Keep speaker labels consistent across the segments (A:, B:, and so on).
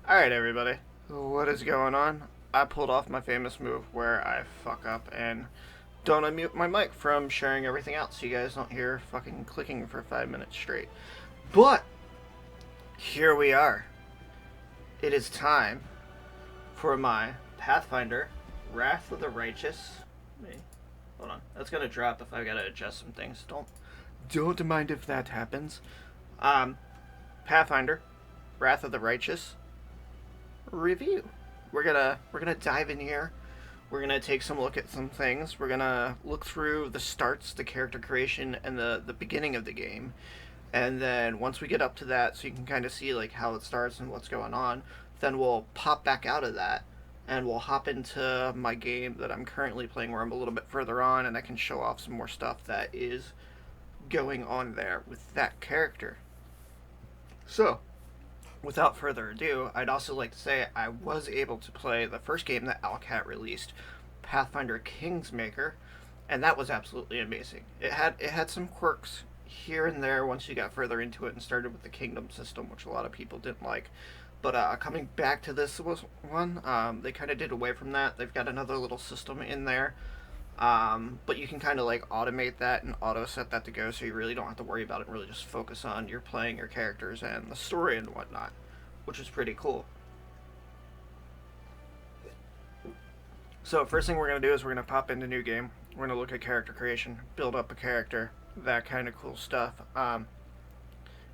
A: Alright, everybody. What is going on? I pulled off my famous move where I fuck up and don't unmute my mic from sharing everything out so you guys don't hear fucking clicking for 5 minutes straight. But, here we are. It is time for my Pathfinder Wrath of the Righteous. Wait, hold on. That's gonna drop if I gotta adjust some things. Don't mind if that happens. Pathfinder Wrath of the Righteous review. We're gonna dive in here. We're gonna take some look at some things. We're gonna look through the starts, the character creation, and the beginning of the game. And then once we get up to that, so you can kind of see like how it starts and what's going on, then we'll pop back out of that and we'll hop into my game that I'm currently playing where I'm a little bit further on and I can show off some more stuff that is going on there with that character. So, without further ado, I'd also like to say I was able to play the first game that Owlcat released, Pathfinder Kingsmaker, and that was absolutely amazing. It had some quirks here and there once you got further into it and started with the kingdom system, which a lot of people didn't like. But coming back to this was one, they kind of did away from that. They've got another little system in there, but you can kind of like automate that and auto set that to go, so you really don't have to worry about it. Really, just focus on your playing your characters and the story and whatnot, which is pretty cool. So first thing we're gonna do is we're gonna pop into new game. We're gonna look at character creation, build up a character, that kind of cool stuff.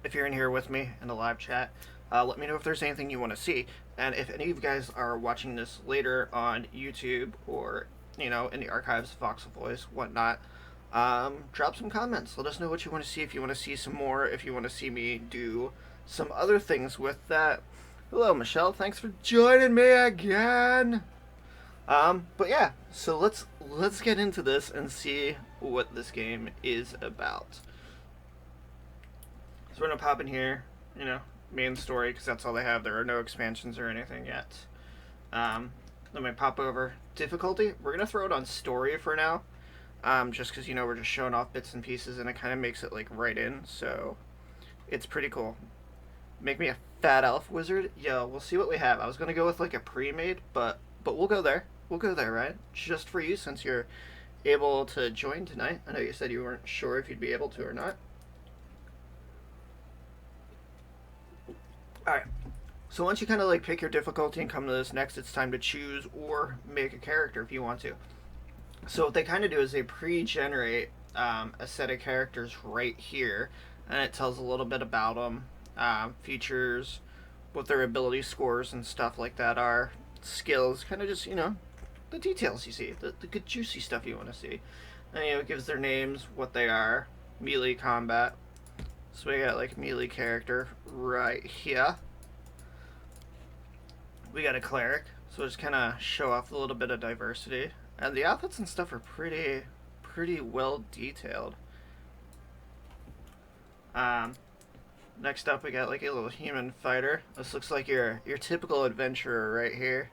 A: If you're in here with me in a live chat, let me know if there's anything you want to see. And if any of you guys are watching this later on YouTube or in the archives, Voxel Voice, whatnot, drop some comments. Let us know what you want to see. If you want to see some more, if you want to see me do some other things with that. Hello, Michelle. Thanks for joining me again. But yeah, so let's get into this and see what this game is about. So we're gonna pop in here, main story, because that's all they have. There are no expansions or anything yet. Let me pop over difficulty. We're gonna throw it on story for now, just because we're just showing off bits and pieces, and it kind of makes it like right in. So it's pretty cool. Make me a fat elf wizard. Yo, we'll see what we have. I was gonna go with like a pre-made, but we'll go there. We'll go there, right? Just for you, since you're able to join tonight. I know you said you weren't sure if you'd be able to or not. Alright, so once you kind of like pick your difficulty and come to this next, it's time to choose or make a character if you want to. So what they kind of do is they pre-generate a set of characters right here, and it tells a little bit about them, features, what their ability scores and stuff like that are, skills, kind of just, the details you see, the good juicy stuff you want to see. And it gives their names, what they are, melee combat. So we got like melee character right here. We got a cleric, so just kind of show off a little bit of diversity. And the outfits and stuff are pretty well detailed. Next up we got like a little human fighter. This looks like your typical adventurer right here.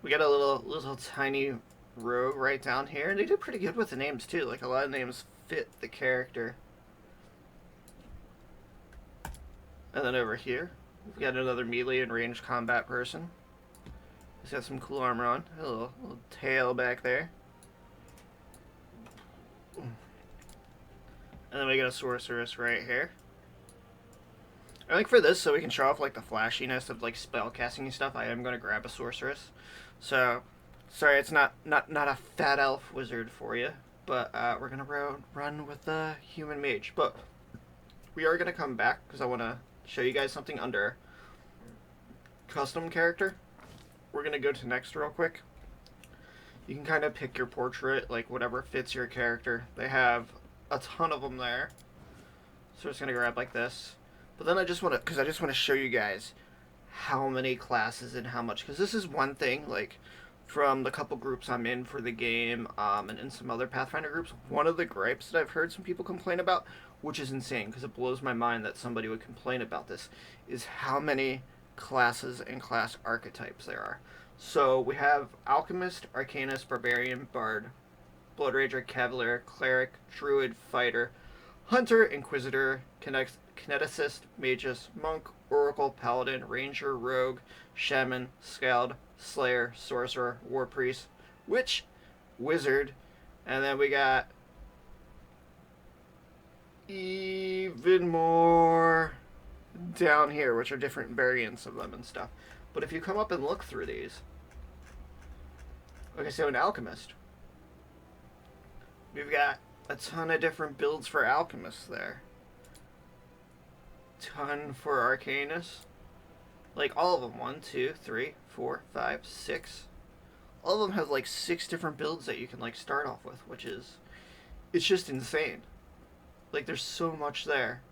A: We got a little tiny rogue right down here, and they did pretty good with the names too. Like a lot of names fit the character. And then over here, we've got another melee and ranged combat person. He's got some cool armor on. A little tail back there. And then we got a sorceress right here. I think for this, so we can show off like the flashiness of like spell casting and stuff, I am going to grab a sorceress. So, sorry, it's not a fat elf wizard for you, but we're going to run with the human mage. But we are going to come back because I want to show you guys something under custom character. We're going to go to next real quick. You can kind of pick your portrait, like whatever fits your character. They have a ton of them there. So we're just going to grab like this. But then I just want to show you guys how many classes and how much, because this is one thing, like, from the couple groups I'm in for the game, and in some other Pathfinder groups, one of the gripes that I've heard some people complain about, which is insane, because it blows my mind that somebody would complain about this, is how many classes and class archetypes there are. So we have Alchemist, Arcanist, Barbarian, Bard, Blood Rager, Cavalier, Cleric, Druid, Fighter, Hunter, Inquisitor, Kineticist, Magus, Monk, Oracle, Paladin, Ranger, Rogue, Shaman, Skald, Slayer, Sorcerer, War Priest, Witch, Wizard, and then we got even more down here, which are different variants of them and stuff. But if you come up and look through these, okay, so an Alchemist, we've got a ton of different builds for Alchemists there. Ton for Arcanist. Like all of them. 1, 2, 3, 4, 5, 6. All of them have like 6 different builds that you can like start off with, which is, it's just insane. Like there's so much there.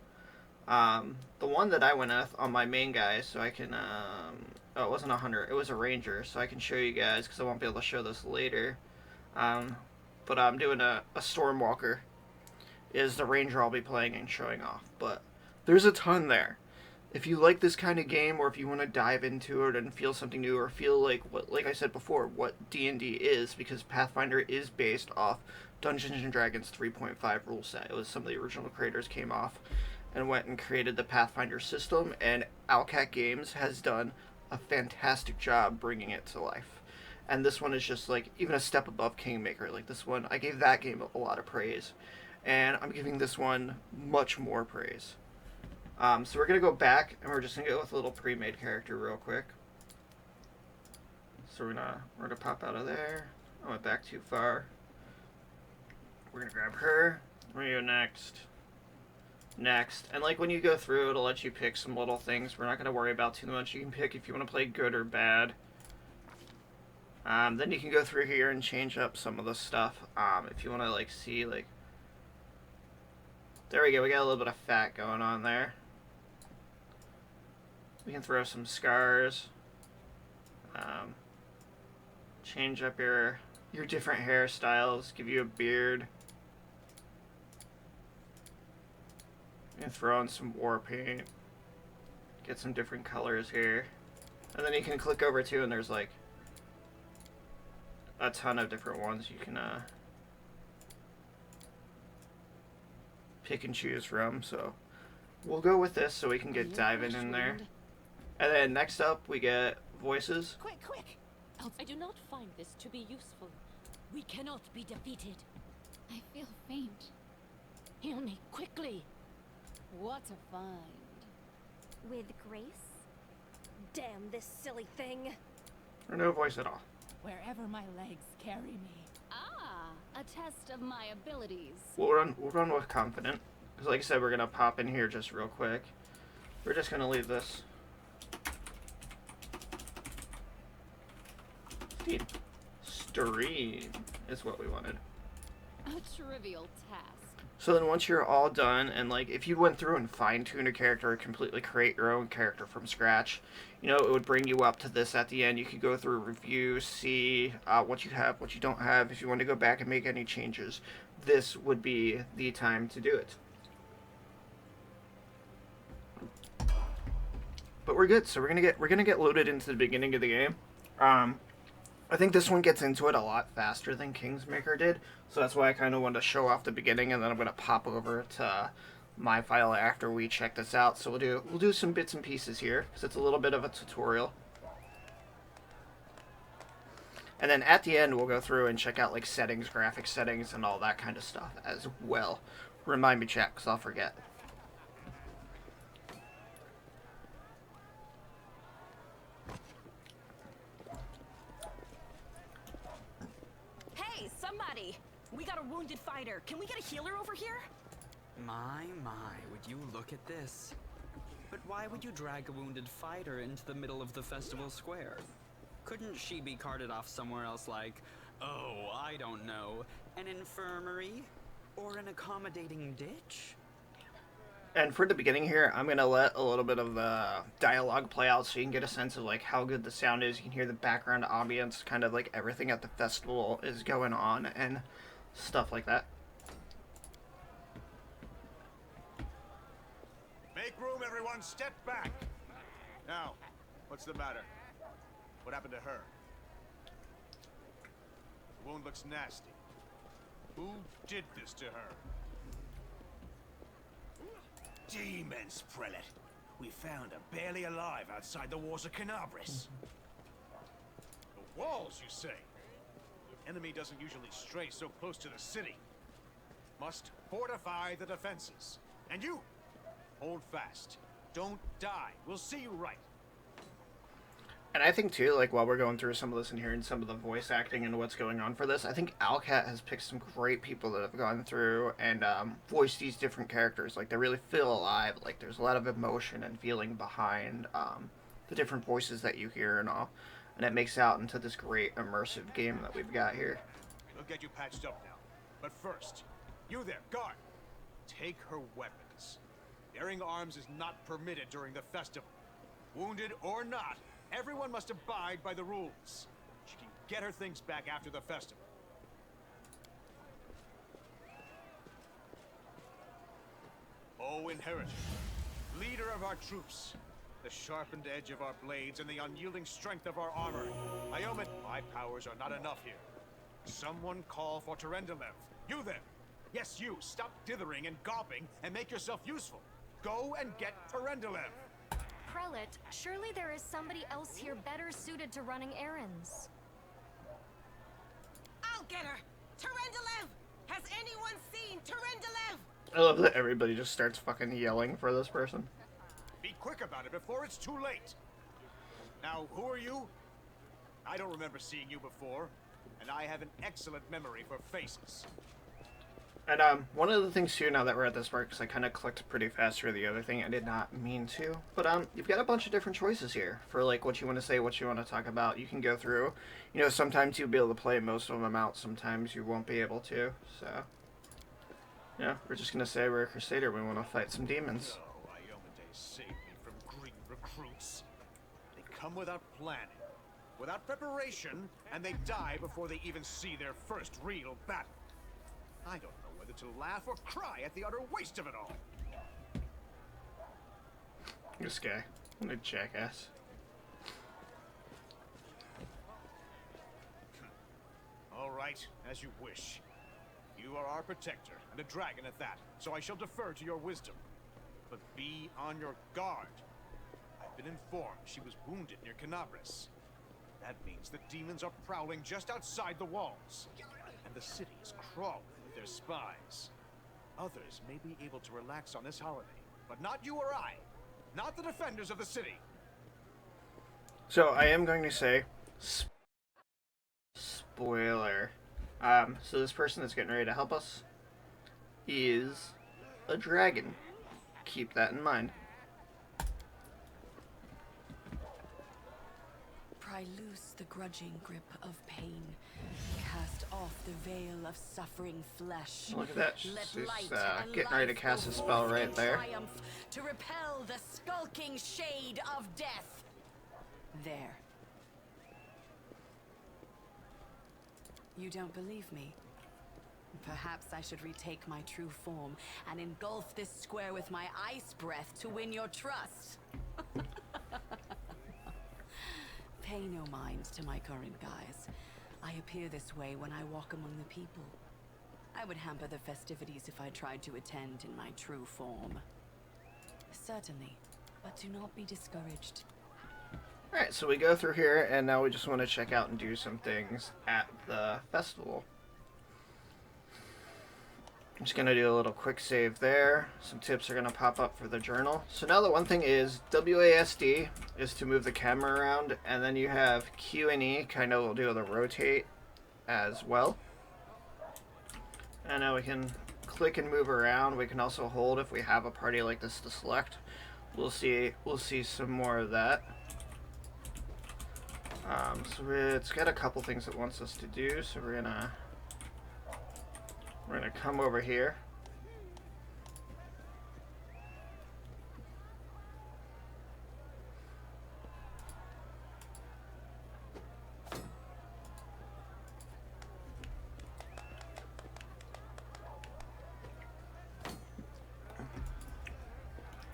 A: The one that I went with on my main guy, so I can, oh, it wasn't a hunter, it was a ranger, so I can show you guys, because I won't be able to show this later. But I'm doing a Stormwalker, is the ranger I'll be playing and showing off. But there's a ton there. If you like this kind of game, or if you want to dive into it and feel something new, or feel like what, like I said before, what D&D is, because Pathfinder is based off Dungeons and Dragons 3.5 rule set. It was some of the original creators came off and went and created the Pathfinder system, and Owlcat Games has done a fantastic job bringing it to life. And this one is just like even a step above Kingmaker. Like this one, I gave that game a lot of praise, and I'm giving this one much more praise. So we're gonna go back, and we're just gonna go with a little pre-made character real quick. So we're gonna pop out of there. I went back too far. We're gonna grab her. We're gonna go next. And like when you go through, it'll let you pick some little things. We're not gonna worry about too much. You can pick if you want to play good or bad. Then you can go through here and change up some of the stuff. If you want to like see like, there we go. We got a little bit of fat going on there. We can throw some scars. Change up your different hairstyles. Give you a beard. And throw in some war paint. Get some different colors here. And then you can click over too, and there's like a ton of different ones you can pick and choose from. So we'll go with this so we can get diving in there. And then next up we get voices.
B: Quick! Else I do not find this to be useful. We cannot be defeated.
C: I feel faint.
B: Heal me quickly.
C: What a find.
D: With grace? Damn this silly thing.
A: Or no voice at all.
C: Wherever my legs carry me. Ah, a test of my abilities.
A: We'll run with confident. Because like I said, we're gonna pop in here just real quick. We're just gonna leave this. Stream is what we wanted.
C: A trivial task.
A: So then once you're all done, and like if you went through and fine-tune a character or completely create your own character from scratch, you know, it would bring you up to this at the end. You could go through a review, see what you have, what you don't have. If you want to go back and make any changes, this would be the time to do it. But we're good, so we're gonna get loaded into the beginning of the game. I think this one gets into it a lot faster than Kingsmaker did, so that's why I kind of wanted to show off the beginning, and then I'm going to pop over to my file after we check this out. So we'll do some bits and pieces here, because it's a little bit of a tutorial. And then at the end, we'll go through and check out like settings, graphic settings, and all that kind of stuff as well. Remind me, chat, because I'll forget.
D: Somebody! We got a wounded fighter. Can we get a healer over here?
E: My, would you look at this? But why would you drag a wounded fighter into the middle of the festival square? Couldn't she be carted off somewhere else like, oh, I don't know, an infirmary? Or an accommodating ditch?
A: And for the beginning here, I'm going to let a little bit of the dialogue play out so you can get a sense of like how good the sound is. You can hear the background ambience, kind of like everything at the festival is going on and stuff like that.
F: Make room, everyone. Step back. Now, what's the matter? What happened to her? The wound looks nasty. Who did this to her? Demons, Prelate. We found her barely alive outside the walls of Canabris. The walls, you say? The enemy doesn't usually stray so close to the city. Must fortify the defenses. And you, hold fast. Don't die. We'll see you right.
A: And I think too, like while we're going through some of this and hearing some of the voice acting and what's going on for this, I think Alcat has picked some great people that have gone through and voiced these different characters. Like they really feel alive. Like there's a lot of emotion and feeling behind the different voices that you hear and all, and it makes out into this great immersive game that we've got here.
F: We'll get you patched up now. But first, you there, guard. Take her weapons. Bearing arms is not permitted during the festival. Wounded or not, everyone must abide by the rules. She can get her things back after the festival. O Inheritor, leader of our troops, the sharpened edge of our blades and the unyielding strength of our armor. Iomet, my powers are not enough here. Someone call for Terendelev. You there! Yes, you! Stop dithering and gawping and make yourself useful. Go and get Terendelev!
G: Prelate, surely there is somebody else here better suited to running errands.
D: I'll get her! Terendelev! Has anyone seen Terendelev?
A: I love that everybody just starts fucking yelling for this person.
F: Be quick about it before it's too late. Now, who are you? I don't remember seeing you before, and I have an excellent memory for faces.
A: And one of the things too, now that we're at this part, because I kind of clicked pretty fast through the other thing, I did not mean to, but you've got a bunch of different choices here for like what you want to say, what you want to talk about. You can go through, you know, sometimes you'll be able to play most of them out, sometimes you won't be able to. So, yeah, we're just gonna say we're a crusader. We want to fight some demons.
F: So, Iomade saved me from green recruits. They come without planning, without preparation, and they die before they even see their first real battle. I don't know whether to laugh or cry at the utter waste of it all.
A: This guy, what a jackass.
F: All right, as you wish. You are our protector, and a dragon at that, so I shall defer to your wisdom. But be on your guard. I've been informed she was wounded near Canabris. That means the demons are prowling just outside the walls, and the city is crawling with their spies. Others may be able to relax on this holiday, but not you or I. Not the defenders of the city.
A: So I am going to say, spoiler. So this person that's getting ready to help us is a dragon. Keep that in mind.
C: Pry loose the grudging grip of pain. Cast off the veil of suffering flesh.
A: Look at that.
C: Let
A: She's
C: light and
A: getting ready to
C: life
A: cast
C: go
A: a spell
C: forth
A: right
C: in
A: there.
C: triumph to repel the skulking shade of death. There. You don't believe me? Perhaps I should retake my true form and engulf this square with my ice breath to win your trust. Pay no mind to my current guise. I appear this way when I walk among the people. I would hamper the festivities if I tried to attend in my true form. Certainly, but do not be discouraged.
A: Alright, so we go through here, and now we just want to check out and do some things at the festival. I'm just going to do a little quick save there. Some tips are going to pop up for the journal. So now the one thing is, WASD is to move the camera around, and then you have Q and E, kind of will do the rotate as well. And now we can click and move around. We can also hold if we have a party like this to select. We'll see some more of that. So it's got a couple things it wants us to do, so we're gonna come over here.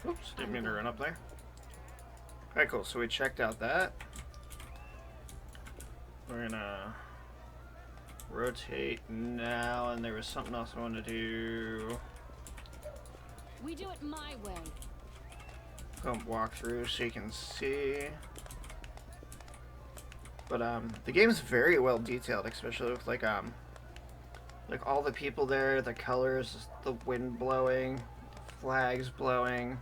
A: Oops, didn't mean to run up there. Alright, cool, so we checked out that. We're gonna rotate now, and there was something else I wanted to do.
B: We do it my way.
A: Walk through so you can see. But the game's very well detailed, especially with like all the people there, the colors, the wind blowing, flags blowing,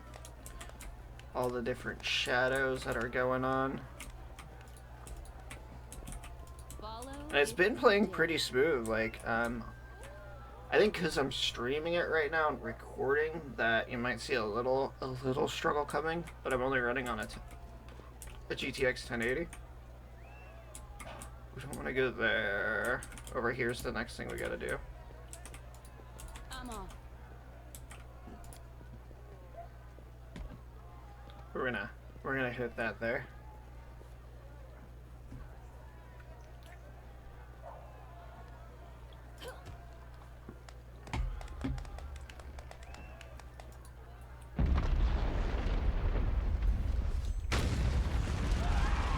A: all the different shadows that are going on. And it's been playing pretty smooth. Like I think because I'm streaming it right now and recording, that you might see a little struggle coming, but I'm only running on a GTX 1080. We don't want to go there. Over here's the next thing we gotta do.
B: I'm off.
A: We're gonna hit that there.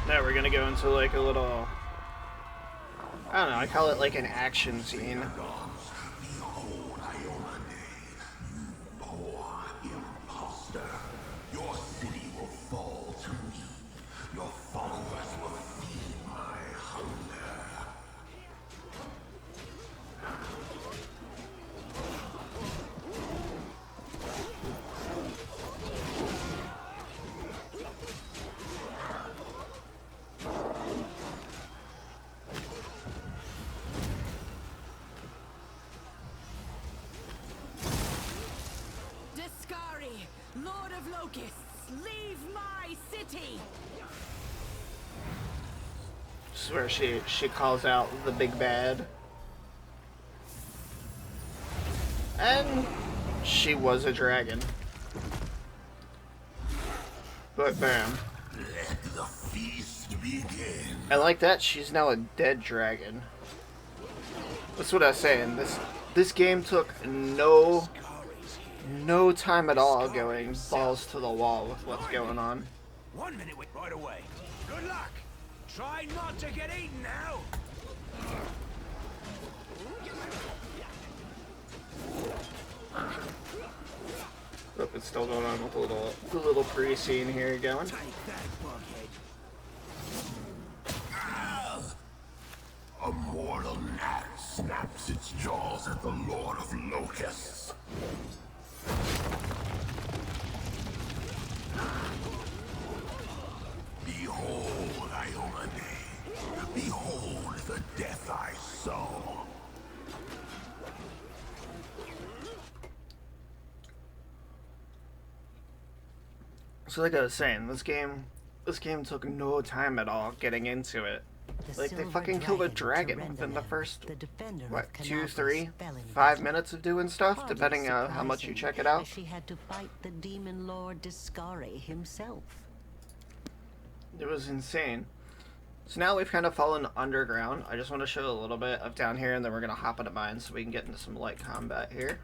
A: Now we're gonna go into like a little, I don't know, I call it like an action scene.
H: Your city will fall to me. Your followers will feed my hunger.
C: Discari, Lord of Locusts, leave my city!
A: This is where she calls out the big bad. And she was a dragon. But bam.
H: Let the feast begin.
A: I like that she's now a dead dragon. That's what I was saying. This game took no time at all going balls to the wall with what's going on.
F: 1 minute, right away. Good luck. Try not to get eaten now.
A: Oh, it's still going on with the little pre-scene here going.
F: Take that, bughead.
H: A mortal gnat snaps its jaws at the Lord of Locusts. Behold, Iomade. Behold the death I sow.
A: So like I was saying, this game took no time at all getting into it. Like they fucking killed a dragon within the first, what, 2, 3, 5 minutes of doing stuff, depending on how much you check it out.
I: She had to fight the demon lord Discari himself.
A: It was insane. So now we've kind of fallen underground. I just want to show a little bit of down here, and then we're gonna hop into mine so we can get into some light combat here.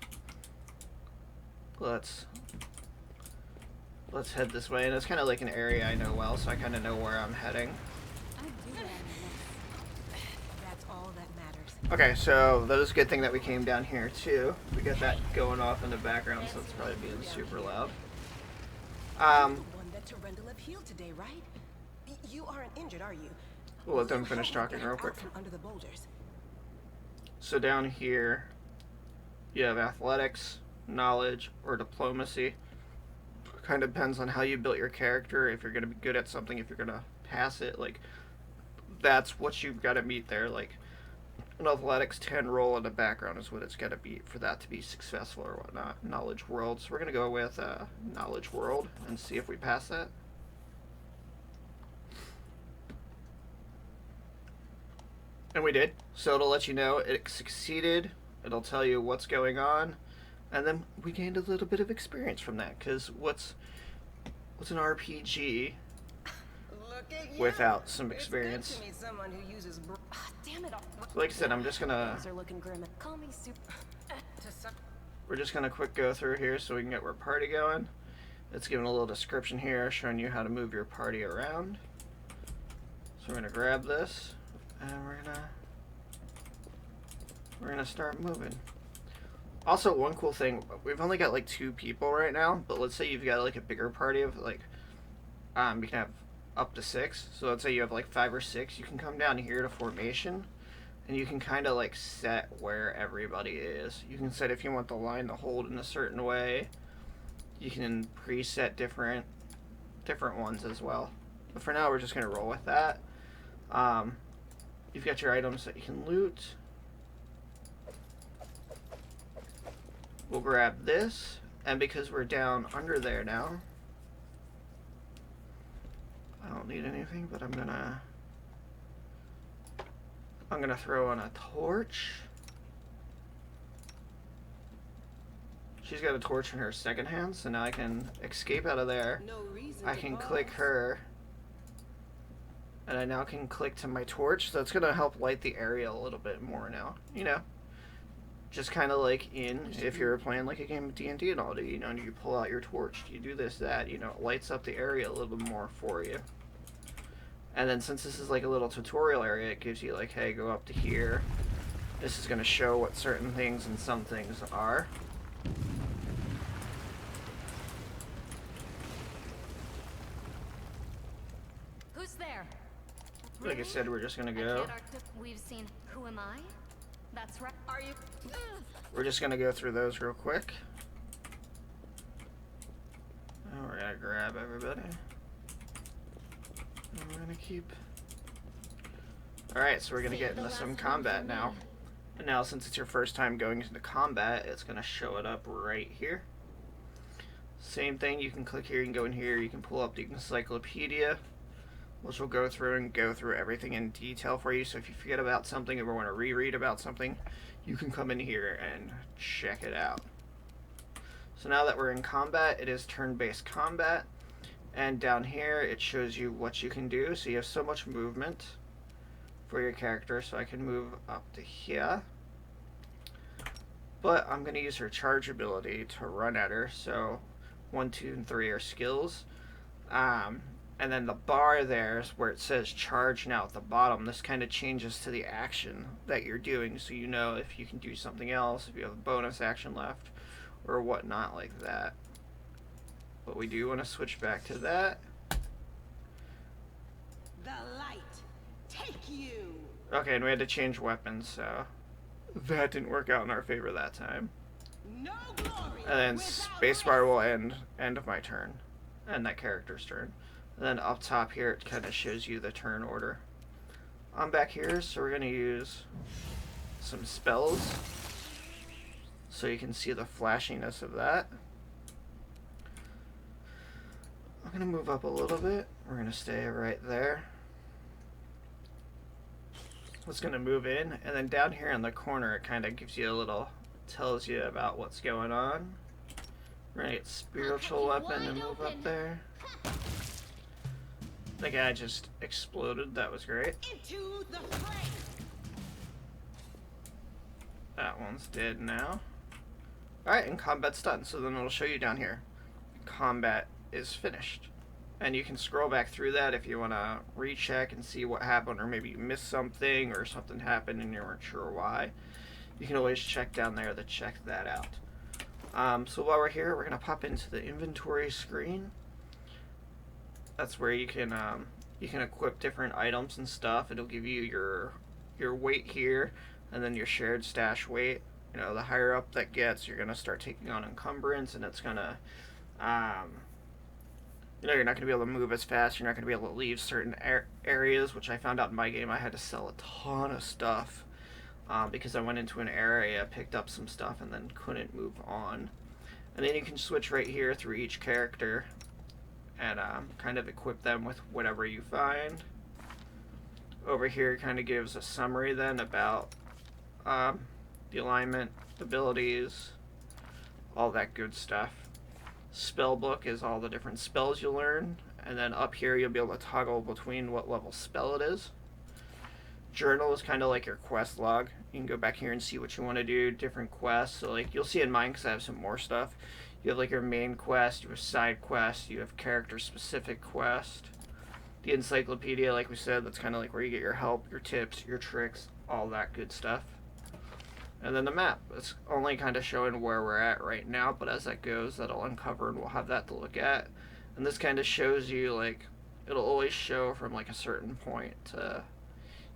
A: Let's head this way, and it's kind of like an area I know well, so I kind of know where I'm heading.
D: That's all that matters.
A: Okay, so that was a good thing that we came down here too. We got that going off in the background, so it's probably being super loud.
D: The one that Terendelev healed today, right? You aren't injured, are you?
A: We'll let them finish talking real quick.
D: From under the boulders.
A: So down here, you have athletics, knowledge, or diplomacy. Kind of depends on how you built your character. If you're going to be good at something, if you're going to pass it, like, that's what you've got to meet there. Like, an athletics 10 roll in the background is what it's got to be for that to be successful or whatnot. Knowledge world. So we're going to go with knowledge world and see if we pass that. And we did. So it'll let you know it succeeded. It'll tell you what's going on. And then we gained a little bit of experience from that. Because what's an RPG without some experience?
D: It's good to meet someone who uses
C: Damn it!
A: So like I said, I'm just gonna...
C: Things are looking grim. Call me super.
A: We're just gonna quick go through here so we can get our party going. It's giving a little description here showing you how to move your party around. So we're gonna grab this and we're gonna start moving. Also, one cool thing, we've only got like 2 people right now, but let's say you've got like a bigger party of like, you can have up to 6. So let's say you have like 5 or 6, you can come down here to formation, and you can kind of like set where everybody is. You can set if you want the line to hold in a certain way. You can preset different ones as well. But for now, we're just gonna roll with that. You've got your items that you can loot. We'll grab this, and because we're down under there now, I don't need anything, but I'm gonna throw on a torch. She's got a torch in her second hand, so now I can escape out of there.
D: No reason
A: I
D: to
A: can
D: pause.
A: click her, and I now can click to my torch, so it's gonna help light the area a little bit more now, you know? Just kind of like if you're playing like a game of D&D and all, you know, you pull out your torch, you do this, that, you know, it lights up the area a little bit more for you. And then since this is like a little tutorial area, it gives you like, hey, go up to here. This is going to show what certain things and some things are.
G: Who's there?
A: Like I said, we're just going to go.
G: We've seen Who Am I? That's right. Are you?
A: We're just going to go through those real quick. And we're going to grab everybody. And we're going to keep... Alright, so we're going to get into some combat now. And now, since it's your first time going into combat, it's going to show it up right here. Same thing, you can click here, you can go in here, you can pull up the encyclopedia, which will go through everything in detail for you. So if you forget about something or want to reread about something, you can come in here and check it out. So now that we're in combat, it is turn-based combat. And down here, it shows you what you can do. So you have so much movement for your character. So I can move up to here. But I'm going to use her charge ability to run at her. So 1, 2, and 3 are skills. And then the bar there is where it says charge now at the bottom. This kind of changes to the action that you're doing, so you know if you can do something else, if you have a bonus action left, or whatnot like that. But we do want to switch back to that.
D: The light, take you.
A: Okay, and we had to change weapons, so that didn't work out in our favor that time.
D: No glory.
A: And then spacebar will end of my turn, and that character's turn. And then up top here, it kind of shows you the turn order. I'm back here, so we're going to use some spells so you can see the flashiness of that. I'm going to move up a little bit. We're going to stay right there. It's going to move in, and then down here in the corner, it kind of gives you a little, tells you about what's going on. We're going to get spiritual weapon and move up there. The guy just exploded. That was great.
D: Into the fray.
A: That one's dead now. Alright, and combat's done. So then it'll show you down here. Combat is finished. And you can scroll back through that if you want to recheck and see what happened, or maybe you missed something or something happened and you weren't sure why. You can always check down there to check that out. So while we're here, we're going to pop into the inventory screen. That's where you can equip different items and stuff. It'll give you your weight here, and then your shared stash weight. You know, the higher up that gets, you're gonna start taking on encumbrance, and it's gonna, you know, you're not gonna be able to move as fast. You're not gonna be able to leave certain areas, which I found out in my game. I had to sell a ton of stuff because I went into an area, picked up some stuff, and then couldn't move on. And then you can switch right here through each character and kind of equip them with whatever you find. Over here kind of gives a summary then about the alignment, abilities, all that good stuff. Spell book is all the different spells you learn, and then up here you'll be able to toggle between what level spell it is. Journal is kind of like your quest log. You can go back here and see what you want to do, different quests. So like you'll see in mine, because I have some more stuff. You have like your main quest, you have side quest, you have character specific quest. The encyclopedia, like we said, that's kind of like where you get your help, your tips, your tricks, all that good stuff. And then the map. It's only kind of showing where we're at right now, but as that goes, that'll uncover and we'll have that to look at. And this kind of shows you, like, it'll always show from, like, a certain point to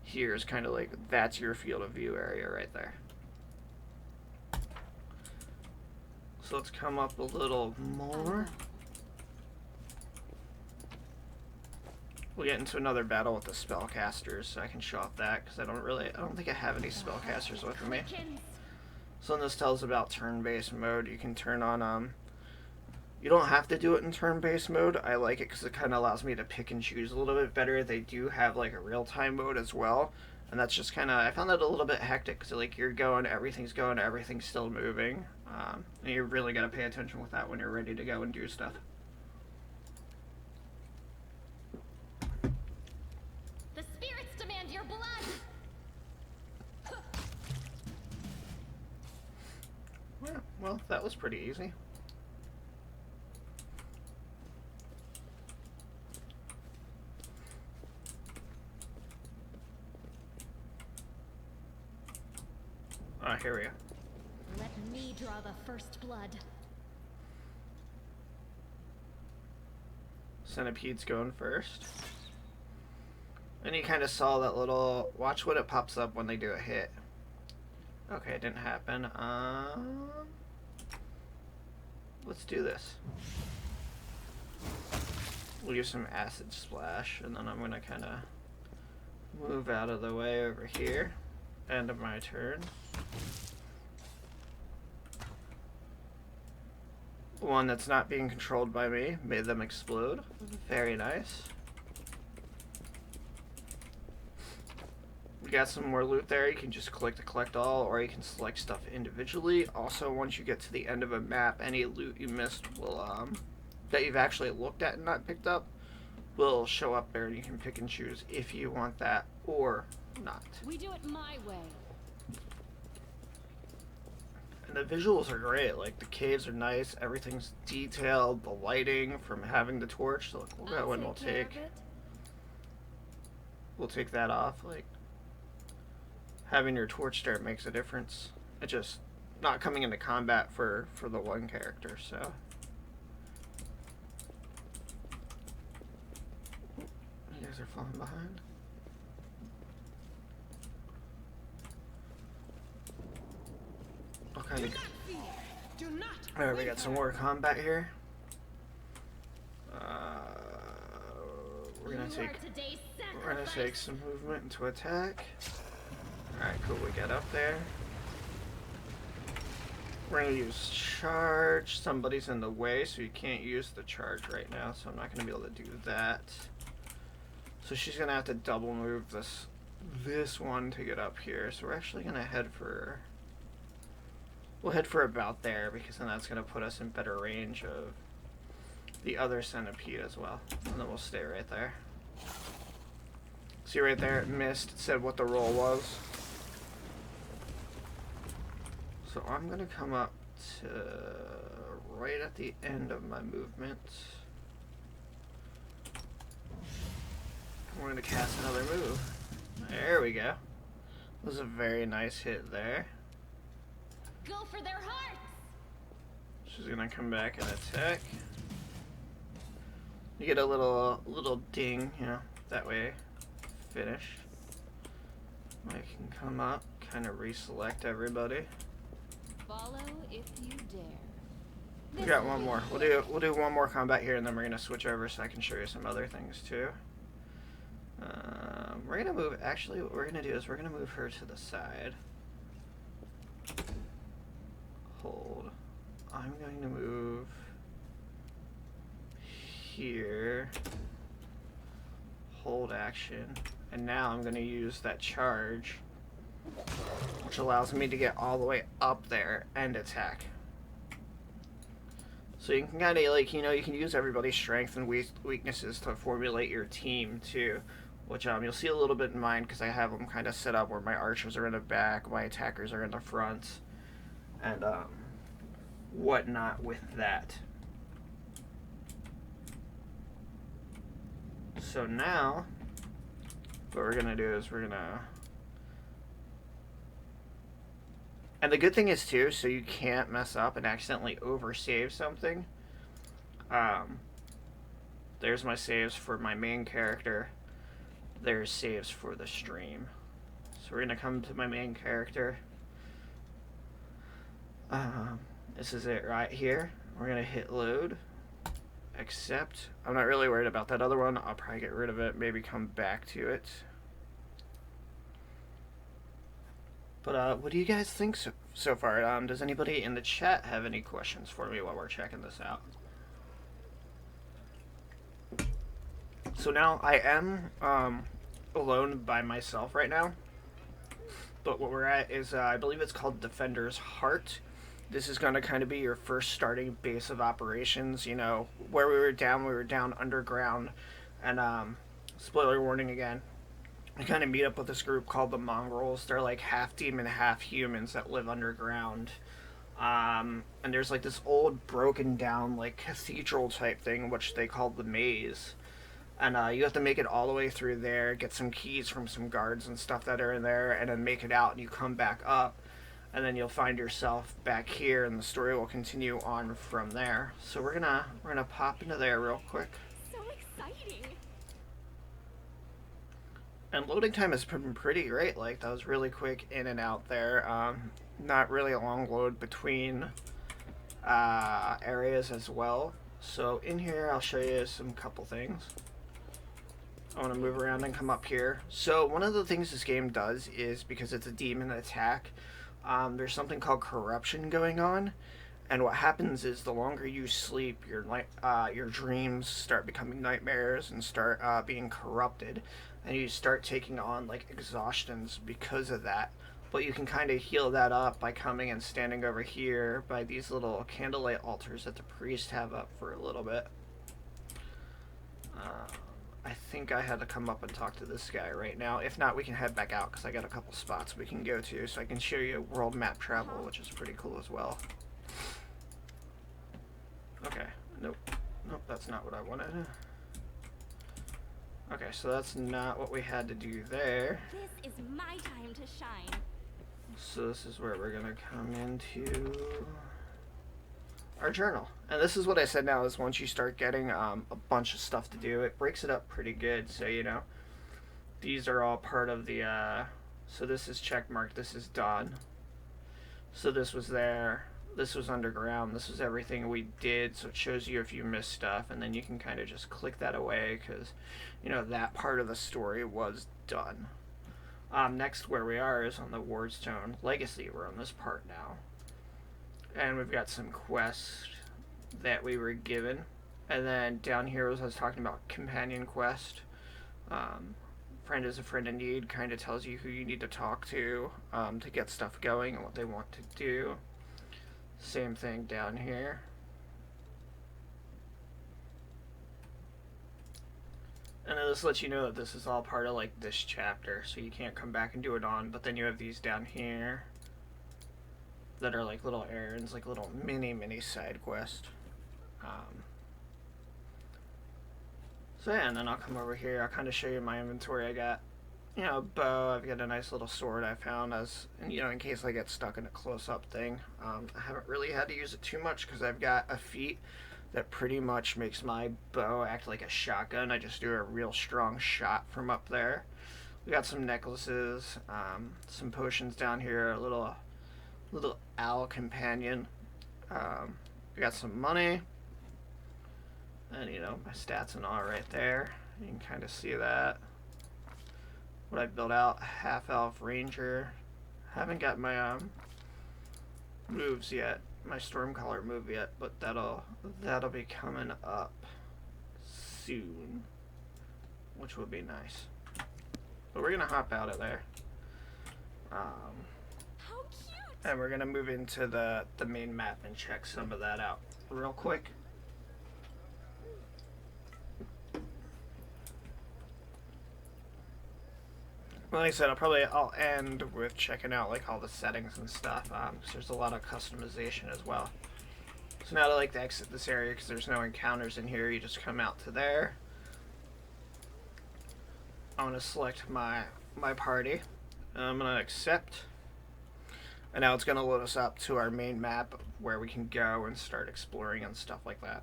A: here is kind of like, that's your field of view area right there. So let's come up a little more. We'll get into another battle with the spellcasters, so I can show off that, because I don't think I have any spellcasters with me. So then this tells about turn-based mode. You can turn on, you don't have to do it in turn-based mode. I like it because it kind of allows me to pick and choose a little bit better. They do have, like, a real-time mode as well, and that's just kind of, I found that a little bit hectic, because, like, you're going, everything's still moving, and you really got to pay attention with that when you're ready to go and do stuff.
G: The spirits demand your blood!
A: Yeah, well, that was pretty easy. Ah, here we go.
G: Let me draw the first blood.
A: Centipede's going first. And you kind of saw that little... Watch what it pops up when they do a hit. Okay, it didn't happen. Let's do this. We'll use some acid splash, and then I'm going to kind of move out of the way over here. End of my turn. One that's not being controlled by me made them explode. Very nice. We got some more loot there. You can just click to collect all, or you can select stuff individually. Also, once you get to the end of a map, any loot you missed will, that you've actually looked at and not picked up, will show up there, and you can pick and choose if you want that or not.
B: We do it my way.
A: And the visuals are great. Like, the caves are nice. Everything's detailed. The lighting from having the torch. So, we'll go and we'll take that off. Like, having your torch there makes a difference. It just not coming into combat for the one character, so. You guys are falling behind. Okay. Alright, we got some more combat here. We're gonna take some movement into attack. Alright, cool, we get up there. We're gonna use charge. Somebody's in the way, so you can't use the charge right now, so I'm not gonna be able to do that. So she's gonna have to double move this one to get up here. So we're actually gonna head for... We'll head for about there, because then that's gonna put us in better range of the other centipede as well. And then we'll stay right there. See right there, it missed. It said what the roll was. So I'm gonna come up to right at the end of my movement. We're gonna cast another move. There we go. That was a very nice hit there.
G: Go for their hearts!
A: She's gonna come back and attack. You get a little ding, you know, that way finish. I can come up, kind of reselect everybody.
B: Follow if you dare.
A: We got one more. We'll do one more combat here, and then we're gonna switch over so I can show you some other things too. We're gonna move. Actually, what we're gonna do is we're gonna move her to the side. Hold. I'm going to move here. Hold action. And now I'm going to use that charge, which allows me to get all the way up there and attack. So you can kind of, like, you know, you can use everybody's strengths and weaknesses to formulate your team too, which you'll see a little bit in mine, because I have them kind of set up where my archers are in the back, my attackers are in the front, and whatnot with that. So now, what we're gonna do is we're gonna And the good thing is too, so you can't mess up and accidentally oversave something. Um, there's my saves for my main character. There's saves for the stream. So we're gonna come to my main character. This is it right here. We're gonna hit load. Accept. I'm not really worried about that other one. I'll probably get rid of it. Maybe come back to it. But what do you guys think so far? Does anybody in the chat have any questions for me while we're checking this out? So now I am alone by myself right now. But what we're at is, I believe it's called Defender's Heart. This is going to kind of be your first starting base of operations. You know, where we were down underground. And, spoiler warning again, we kind of meet up with this group called the Mongrels. They're like half demon, half humans that live underground. And there's like this old broken down like cathedral type thing, which they call the maze. And you have to make it all the way through there, get some keys from some guards and stuff that are in there, and then make it out, and you come back up, and then you'll find yourself back here, and the story will continue on from there. So we're gonna pop into there real quick.
B: So exciting!
A: And loading time has been pretty great. Like, that was really quick in and out there. Not really a long load between areas as well. So in here, I'll show you some couple things. I want to move around and come up here. So one of the things this game does is, because it's a demon attack, there's something called corruption going on. And what happens is the longer you sleep, your dreams start becoming nightmares and start being corrupted. And you start taking on like exhaustions because of that. But you can kind of heal that up by coming and standing over here by these little candlelight altars that the priests have up for a little bit. I think I had to come up and talk to this guy right now. If not, we can head back out because I got a couple spots we can go to, so I can show you world map travel, which is pretty cool as well. Okay, nope, that's not what I wanted. Okay, so that's not what we had to do there.
B: This is my time to shine.
A: So this is where we're gonna come into our journal. And this is what I said now, is once you start getting a bunch of stuff to do, it breaks it up pretty good. So, you know, these are all part of the, so this is checkmarked, this is done. So this was there, this was underground, this was everything we did, so it shows you if you missed stuff, and then you can kind of just click that away, because, you know, that part of the story was done. Next, where we are is on the Wardstone Legacy. We're on this part now. And we've got some quests that we were given. And then down here, as I was talking about, companion quest. Friend is a friend in need, kind of tells you who you need to talk to get stuff going and what they want to do. Same thing down here. And then this lets you know that this is all part of like this chapter, so you can't come back and do it on. But then you have these down here that are like little errands, like little mini side quest. So yeah, and then I'll come over here. I'll kind of show you my inventory. I got, you know, a bow. I've got a nice little sword I found as, you know, in case I get stuck in a close-up thing. I haven't really had to use it too much because I've got a feat that pretty much makes my bow act like a shotgun. I just do a real strong shot from up there. We got some necklaces, some potions down here, a little owl companion. We got some money, and you know, my stats and all right there. You can kind of see that. What I built out, half elf ranger. Haven't got my moves yet, my Stormcaller move yet, but that'll be coming up soon, which will be nice. But we're gonna hop out of there.
B: How cute!
A: And we're gonna move into the main map and check some of that out real quick. Like I said, I'll end with checking out like all the settings and stuff, because there's a lot of customization as well. So now I like to exit this area because there's no encounters in here. You just come out to there. I'm gonna select my party. I'm gonna accept. And now it's going to load us up to our main map where we can go and start exploring and stuff like that.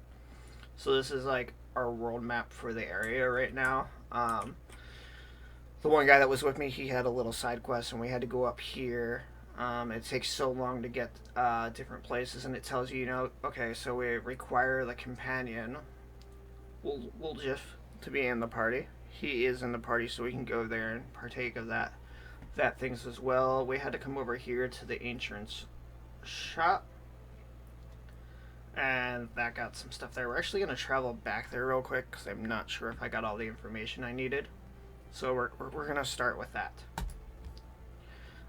A: So this is like our world map for the area right now. The one guy that was with me, he had a little side quest and we had to go up here. It takes so long to get different places, and it tells you, you know, okay, so we require the companion, Woljif, to be in the party. He is in the party, so we can go there and partake of that things as well. We had to come over here to the ancient's shop, and that got some stuff there. We're actually going to travel back there real quick because I'm not sure if I got all the information I needed. So we're going to start with that.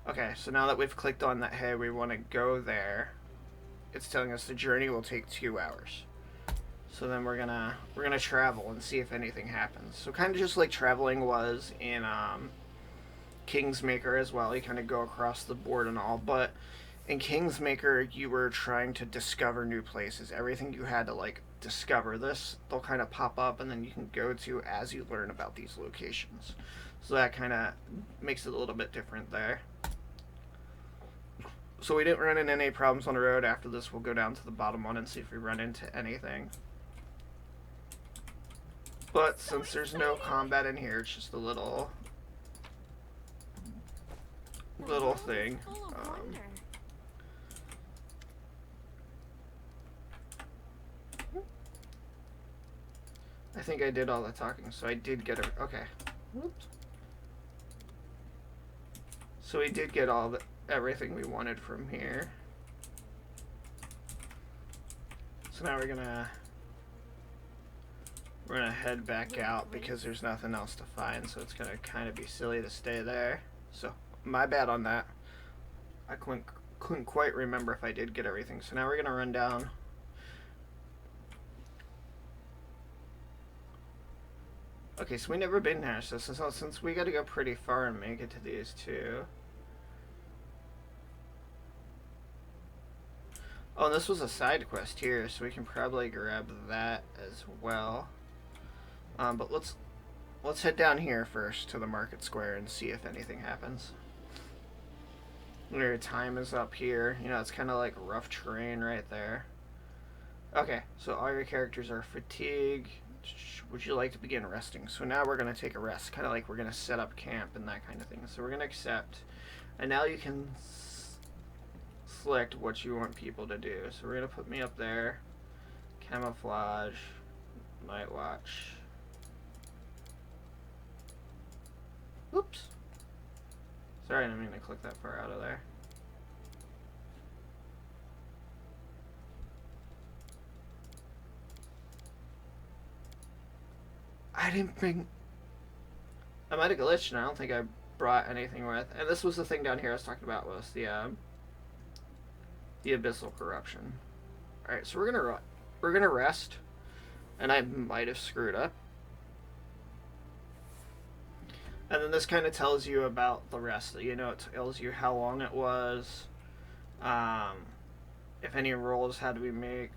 A: Okay, so now that we've clicked on that, hey, we want to go there, it's telling us the journey will take 2 hours. So then we're gonna travel and see if anything happens. So kind of just like traveling was in Kingsmaker as well. You kind of go across the board and all, but in Kingsmaker you were trying to discover new places. Everything you had to like discover. This they'll kind of pop up and then you can go to as you learn about these locations. So that kind of makes it a little bit different there. So we didn't run into any problems on the road. After this, we'll go down to the bottom one and see if we run into anything. But since there's no combat in here, it's just a little thing. I think I did all the talking, so I did get it. Okay. Whoops. So we did get everything we wanted from here. So now we're gonna head back out because there's nothing else to find, so it's gonna kind of be silly to stay there. So my bad on that. I couldn't quite remember if I did get everything. So now we're gonna run down. Okay, so we never been there, so since we gotta go pretty far and make it to these two. Oh, and this was a side quest here, so we can probably grab that as well. But let's head down here first to the market square and see if anything happens. Your time is up here. You know, it's kind of like rough terrain right there. Okay, so all your characters are fatigued. Would you like to begin resting? So now we're going to take a rest, kind of like we're going to set up camp and that kind of thing. So we're going to accept. And now you can select what you want people to do. So we're going to put me up there. Camouflage. Night watch. Oops. Sorry, I didn't mean to click that far out of there. I didn't bring... I might have glitched and I don't think I brought anything with. And this was the thing down here I was talking about, was the abyssal corruption. Alright, so we're gonna rest. And I might have screwed up. And then this kind of tells you about the rest. You know, it tells you how long it was, if any rolls had to be made,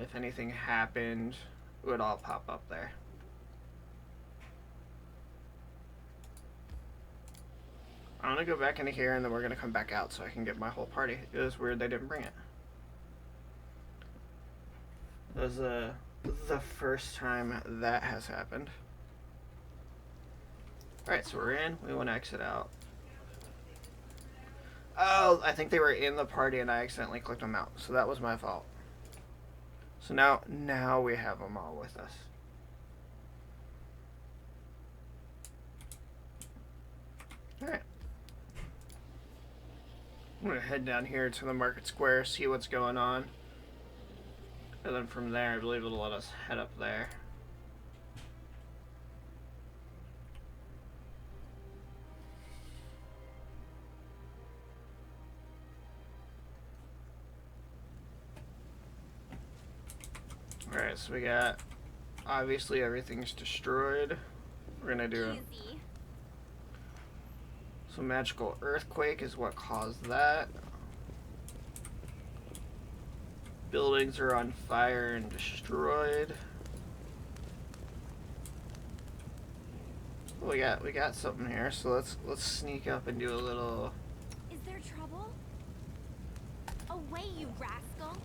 A: if anything happened, it would all pop up there. I'm gonna go back into here and then we're gonna come back out so I can get my whole party. It was weird they didn't bring it. It was the first time that has happened. Alright, so we're in. We want to exit out. Oh, I think they were in the party and I accidentally clicked them out. So that was my fault. So now we have them all with us. Alright. I'm going to head down here to the market square, see what's going on. And then from there, I believe it'll let us head up there. Alright, so we got, obviously everything's destroyed. We're gonna do so magical earthquake is what caused that. Buildings are on fire and destroyed. Oh, we got something here, so let's sneak up and do a little.
G: Is there trouble? way, you rascal.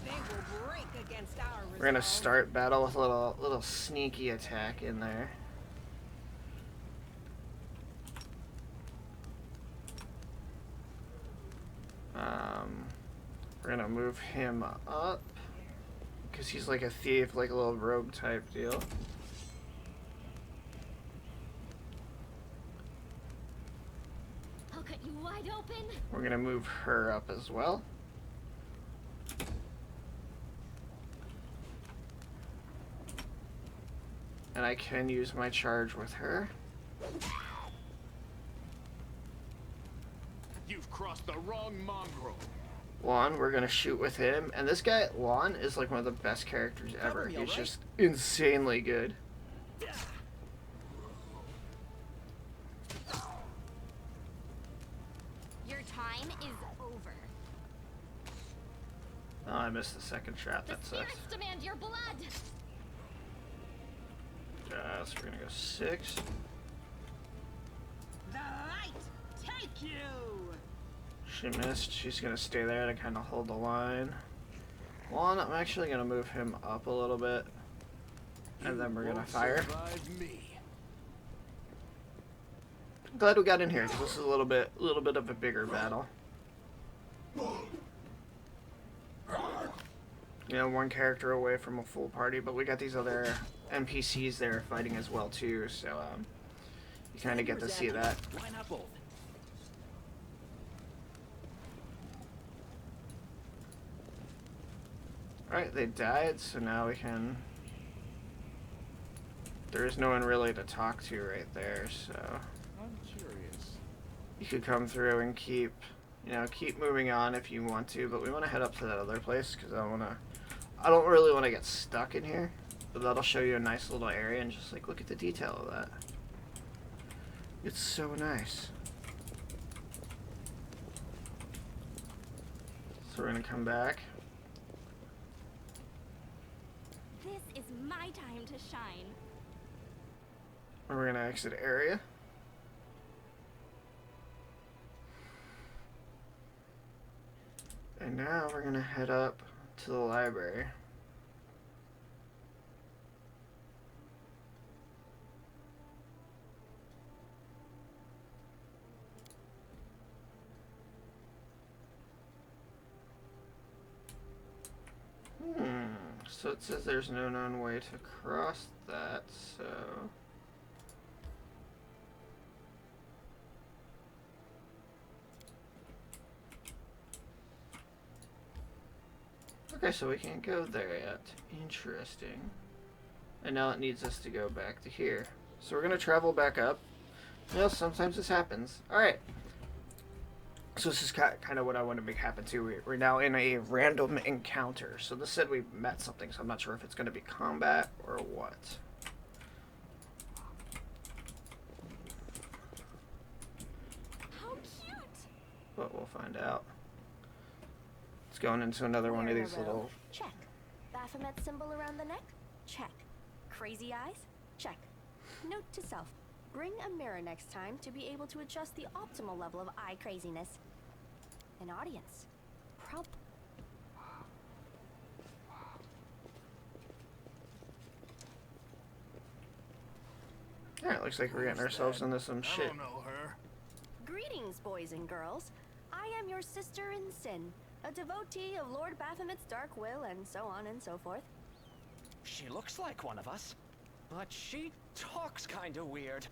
D: They will break against our
A: We're gonna
D: resolve.
A: start battle with a little sneaky attack in there. We're gonna move him up because he's like a thief, like a little rogue type deal.
G: I'll cut you wide open.
A: We're gonna move her up as well. And I can use my charge with her.
F: You've crossed the wrong mongrel.
A: Juan, we're gonna shoot with him. And this guy, Juan, is like one of the best characters ever. He's just insanely good.
G: Your time is over.
A: Oh, I missed the second shot.
G: The
A: That sucks.
G: spirits demand your blood.
A: So we're gonna go 6.
D: The light take you.
A: She missed. She's gonna stay there to kind of hold the line. Juan, I'm actually gonna move him up a little bit. And then we're gonna fire. Glad we got in here, because this is a little bit of a bigger battle. You know, one character away from a full party, but we got these other NPCs there fighting as well too, so you kind of get to see that.
J: Why not both?
A: Alright, they died, so now we can... There is no one really to talk to right there, so...
F: I'm curious.
A: You could come through and keep moving on if you want to, but we want to head up to that other place, because I don't really want to get stuck in here, but that'll show you a nice little area, and just, like, look at the detail of that. It's so nice. So we're going to come back.
G: This is my time to shine.
A: We're going to exit area. And now we're going to head up to the library. So it says there's no known way to cross that, so... Okay, so we can't go there yet. Interesting. And now it needs us to go back to here. So we're going to travel back up. You know, sometimes this happens. Alright. So this is kind of what I want to make happen too. We're now in a random encounter. So this said we met something, so I'm not sure if it's going to be combat or what.
G: How cute!
A: But we'll find out. It's going into another one of these little...
G: Check. Baphomet symbol around the neck? Check. Crazy eyes? Check. Note to self. Bring a mirror next time to be able to adjust the optimal level of eye craziness. An audience.
A: Alright, looks like we're getting ourselves into some shit.
F: I don't know her.
G: Greetings, boys and girls. I am your sister in sin, a devotee of Lord Baphomet's dark will, and so on and so forth.
J: She looks like one of us, but she talks kinda weird.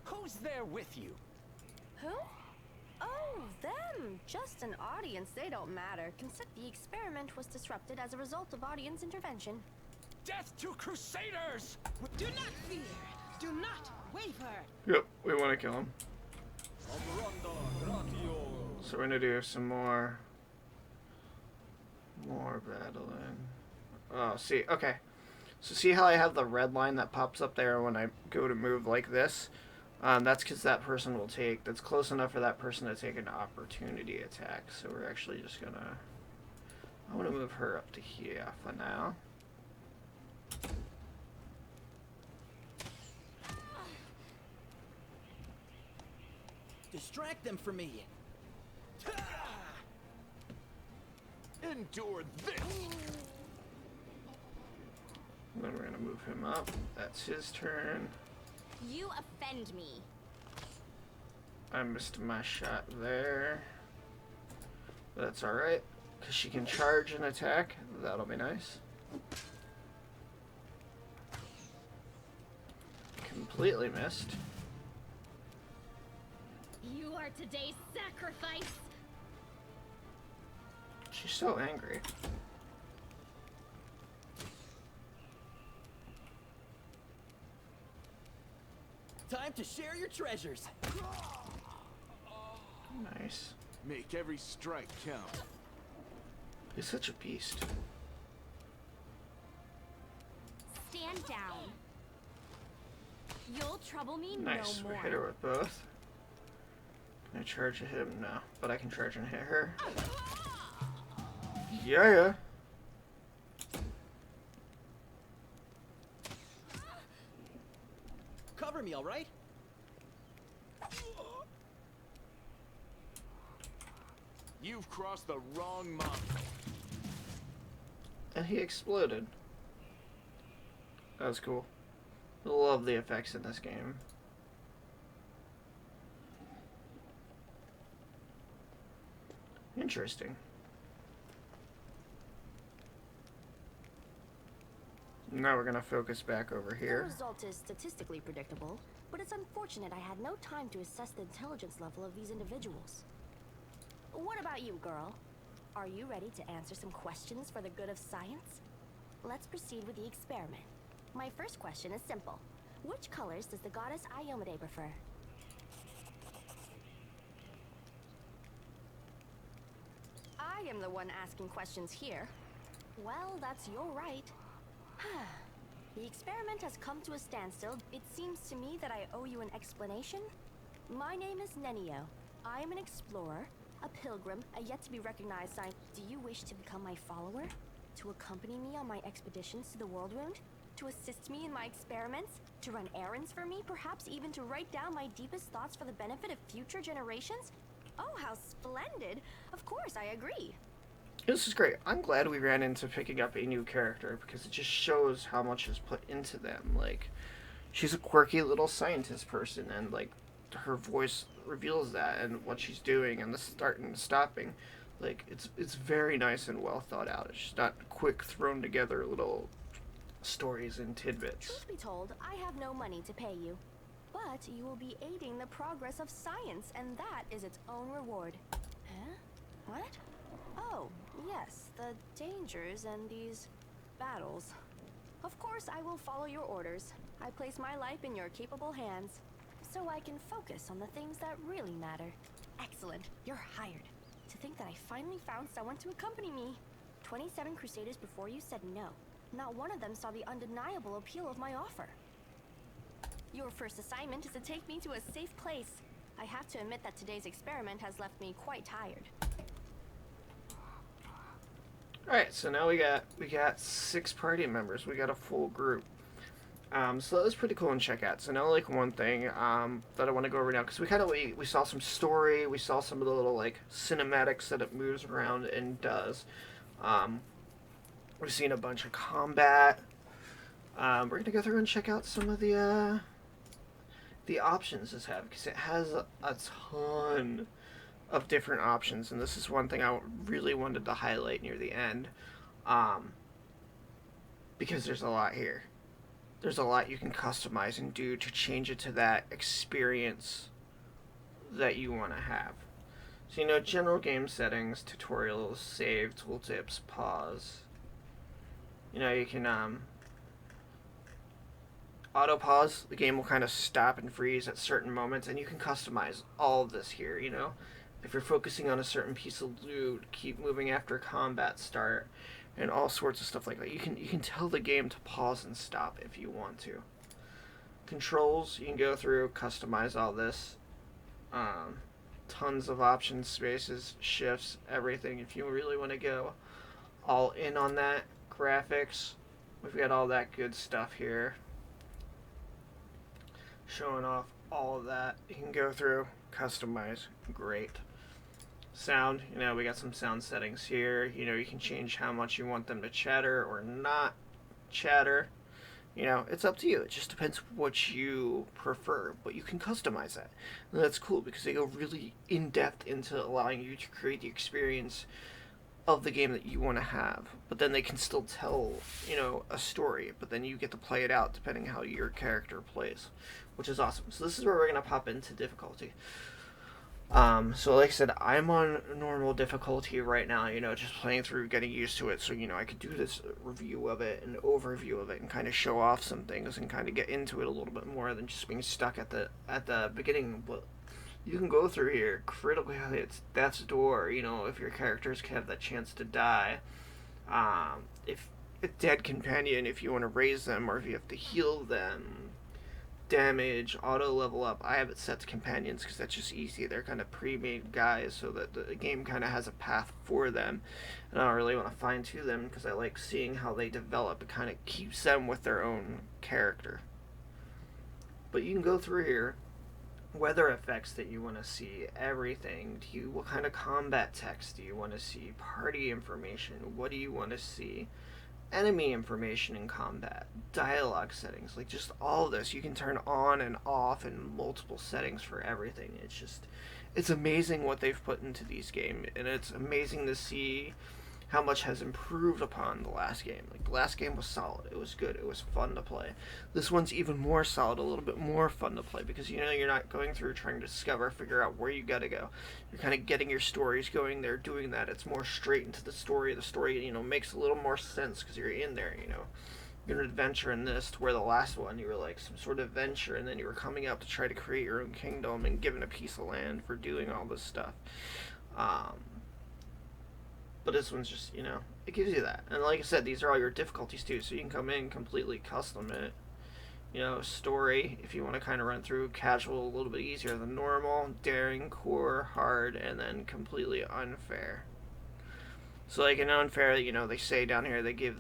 J: Who's there with you?
G: Who? Oh, them. Just an audience. They don't matter. Consider the experiment was disrupted as a result of audience intervention.
J: Death to Crusaders!
D: Do not fear. Do not waver.
A: Yep, we want to kill him. So we're gonna do some more battling. Oh, see, okay. So see how I have the red line that pops up there when I go to move like this? That's because that person will take, that's close enough for that person to take an opportunity attack. So we're actually just gonna, I want to move her up to here for now.
J: Distract them from me.
F: Endure this!
A: Then we're gonna move him up. That's his turn.
G: You offend me.
A: I missed my shot there. That's alright, because she can charge and attack. That'll be nice. Completely missed.
G: You are today's sacrifice.
A: She's so angry.
J: Time to share your treasures.
A: Nice.
F: Make every strike count.
A: He's such a beast.
G: Stand down. You'll trouble me
A: Nice.
G: no
A: We
G: more.
A: hit her with both. Can I charge and hit him? No. But I can charge and hit her. Yeah.
J: Cover me, all right?
F: You've crossed the wrong mountain.
A: And he exploded. That was cool. Love the effects in this game. Interesting. Now we're gonna focus back over
G: The
A: here.
G: result is statistically predictable, but it's unfortunate I had no time to assess the intelligence level of these individuals. What about you, girl? Are you ready to answer some questions for the good of science? Let's proceed with the experiment. My first question is simple. Which colors does the goddess Iomade prefer? I am the one asking questions here. Well, that's your right. The experiment has come to a standstill. It seems to me that I owe you an explanation. My name is Nenio. I am an explorer, a pilgrim, a yet-to-be-recognized scientist. Do you wish to become my follower? To accompany me on my expeditions to the World Wound? To assist me in my experiments? To run errands for me? Perhaps even to write down my deepest thoughts for the benefit of future generations? Oh, how splendid! Of course, I agree.
A: This is great. I'm glad we ran into picking up a new character because it just shows how much is put into them. Like, she's a quirky little scientist person, and like her voice reveals that, and what she's doing, and the start and the stopping. Like, it's very nice and well thought out. It's just not quick thrown together little stories and tidbits.
G: Truth be told, I have no money to pay you. But you will be aiding the progress of science, and that is its own reward. Huh? What? Oh, yes, the dangers and these battles. Of course, I will follow your orders. I place my life in your capable hands, so I can focus on the things that really matter. Excellent, you're hired. To think that I finally found someone to accompany me. 27 Crusaders before you said no. Not one of them saw the undeniable appeal of my offer. Your first assignment is to take me to a safe place. I have to admit that today's experiment has left me quite tired.
A: Alright, so now we got 6 party members. We got a full group. So that was pretty cool and check out. So now, like, one thing that I want to go over now, because we saw some story, we saw some of the little like cinematics that it moves around and does. We've seen a bunch of combat. We're gonna go through and check out some of the options this has, because it has a ton of different options, and this is one thing I really wanted to highlight near the end, because there's a lot here. There's a lot you can customize and do to change it to that experience that you want to have. So, you know, general game settings, tutorials, save, tooltips, pause. You know, you can auto pause. The game will kind of stop and freeze at certain moments, and you can customize all of this here, you know. If you're focusing on a certain piece of loot, keep moving after combat start, and all sorts of stuff like that. You can tell the game to pause and stop if you want to. Controls, you can go through, customize all this. Tons of options, spaces, shifts, everything. If you really want to go all in on that. Graphics, we've got all that good stuff here. Showing off all of that. You can go through, customize, great. Sound, you know, we got some sound settings here. You know, you can change how much you want them to chatter or not chatter. You know, it's up to you. It just depends what you prefer, but you can customize that. And that's cool because they go really in depth into allowing you to create the experience of the game that you want to have. But then they can still tell, you know, a story, but then you get to play it out depending how your character plays, which is awesome. So this is where we're going to pop into difficulty. So like I said, I'm on normal difficulty right now, you know, just playing through, getting used to it, so, you know, I could do this review of it, and overview of it, and kind of show off some things, and kind of get into it a little bit more than just being stuck at the beginning. But you can go through here, critically hits death's door, you know, if your characters can have that chance to die, if a dead companion, if you want to raise them, or if you have to heal them, damage, auto level up. I have it set to companions because that's just easy. They're kind of pre-made guys, so that the game kind of has a path for them, and I don't really want to fine-tune them because I like seeing how they develop. It kind of keeps them with their own character. But you can go through here, weather effects that you want to see, everything. What kind of combat text do you want to see? Party information. What do you want to see? Enemy information in combat, dialogue settings, like just all of this. You can turn on and off in multiple settings for everything. It's amazing what they've put into these games, and it's amazing to see how much has improved upon the last game. Like, the last game was solid, it was good, it was fun to play. This one's even more solid, a little bit more fun to play, because, you know, you're not going through trying to discover, figure out where you gotta go. You're kind of getting your stories going there, doing that. It's more straight into the story. The story, you know, makes a little more sense because you're in there, you know. You're an adventure in this, to where the last one, you were like some sort of adventure, and then you were coming out to try to create your own kingdom and given a piece of land for doing all this stuff. But this one's just, you know, it gives you that. And like I said, these are all your difficulties too, so you can come in, completely custom it. You know, story, if you want to kind of run through, casual, a little bit easier than normal, daring, core, hard, and then completely unfair. So like in unfair, you know, they say down here, they give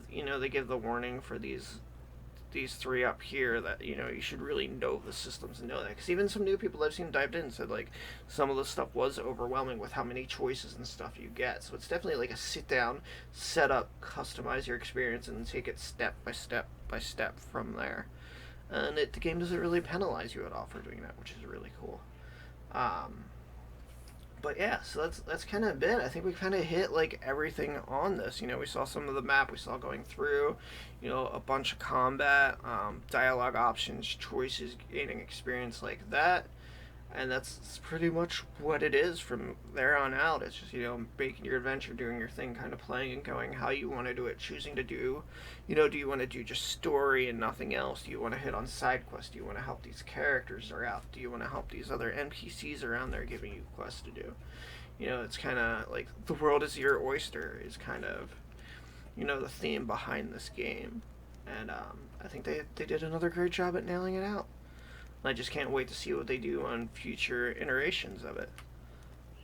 A: the warning for these three up here that, you know, you should really know the systems and know that, because even some new people I've seen dived in said, like, some of the stuff was overwhelming with how many choices and stuff you get. So it's definitely like a sit down, set up, customize your experience, and take it step by step by step from there. And the game doesn't really penalize you at all for doing that, which is really cool. But yeah, so that's kind of it. I think we kind of hit like everything on this. You know, we saw some of the map, we saw going through, you know, a bunch of combat, dialogue options, choices, gaining experience like that. And that's pretty much what it is from there on out. It's just, you know, making your adventure, doing your thing, kind of playing and going how you want to do it, choosing to do, you know, do you want to do just story and nothing else? Do you want to hit on side quests? Do you want to help these characters are out? Do you want to help these other NPCs around there giving you quests to do? You know, it's kind of like the world is your oyster is kind of, you know, the theme behind this game. And I think they did another great job at nailing it out. I just can't wait to see what they do on future iterations of it.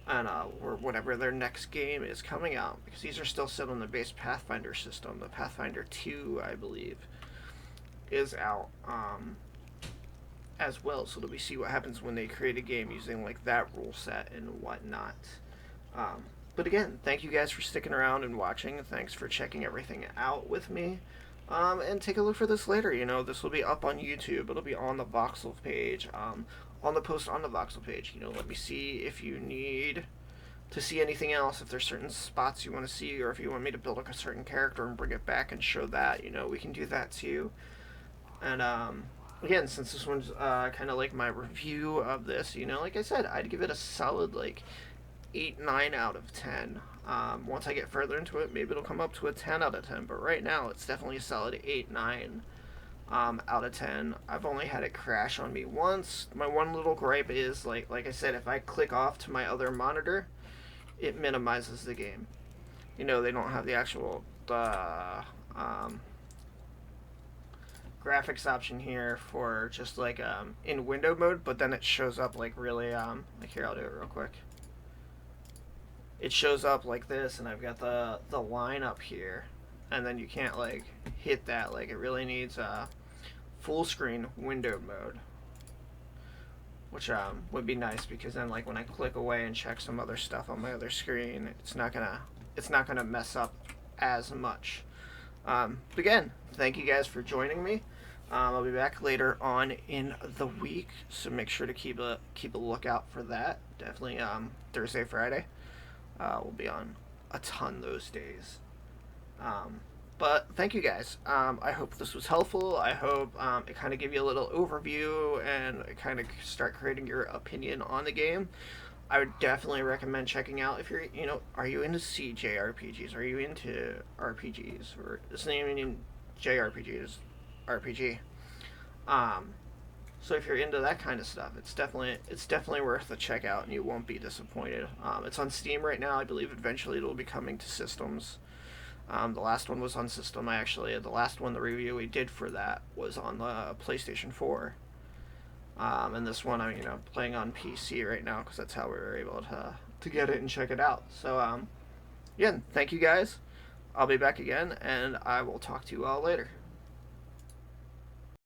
A: And, or whatever their next game is coming out. Because these are still set on the base Pathfinder system. The Pathfinder 2, I believe, is out, as well. So that we see what happens when they create a game using, like, that rule set and whatnot. But again, thank you guys for sticking around and watching. Thanks for checking everything out with me. And take a look for this later. You know, this will be up on YouTube. It'll be on the Voxel page, on the post on the Voxel page. You know, let me see if you need to see anything else, if there's certain spots you want to see, or if you want me to build like a certain character and bring it back and show that, you know, we can do that too. And, again, since this one's, kind of like my review of this, you know, like I said, I'd give it a solid, like, 8-9 out of 10. Once I get further into it, maybe it'll come up to a 10 out of 10, but right now it's definitely a solid 8-9 out of 10. I've only had it crash on me once. My one little gripe is, like I said, if I click off to my other monitor, it minimizes the game. You know, they don't have the actual graphics option here for just like in window mode, but then it shows up like really like, here, I'll do it real quick. It shows up like this, and I've got the line up here, and then you can't like hit that. Like, it really needs full screen window mode. which would be nice because then like when I click away and check some other stuff on my other screen, it's not gonna mess up as much. But again, thank you guys for joining me. I'll be back later on in the week, so make sure to keep a lookout for that. Definitely Thursday, Friday. We'll be on a ton those days. But thank you guys. I hope this was helpful. I hope it kind of gave you a little overview and kind of start creating your opinion on the game. I would definitely recommend checking out if you're, are you into CJRPGs? Are you into RPGs? Or is the name in JRPGs? RPG. So if you're into that kind of stuff, it's definitely worth a check out, and you won't be disappointed. It's on Steam right now. I believe eventually it'll be coming to systems. The last one was on system. The last one, the review we did for that was on the PlayStation 4. And this one, I'm playing on PC right now because that's how we were able to get it and check it out. So, yeah, thank you guys. I'll be back again, and I will talk to you all later.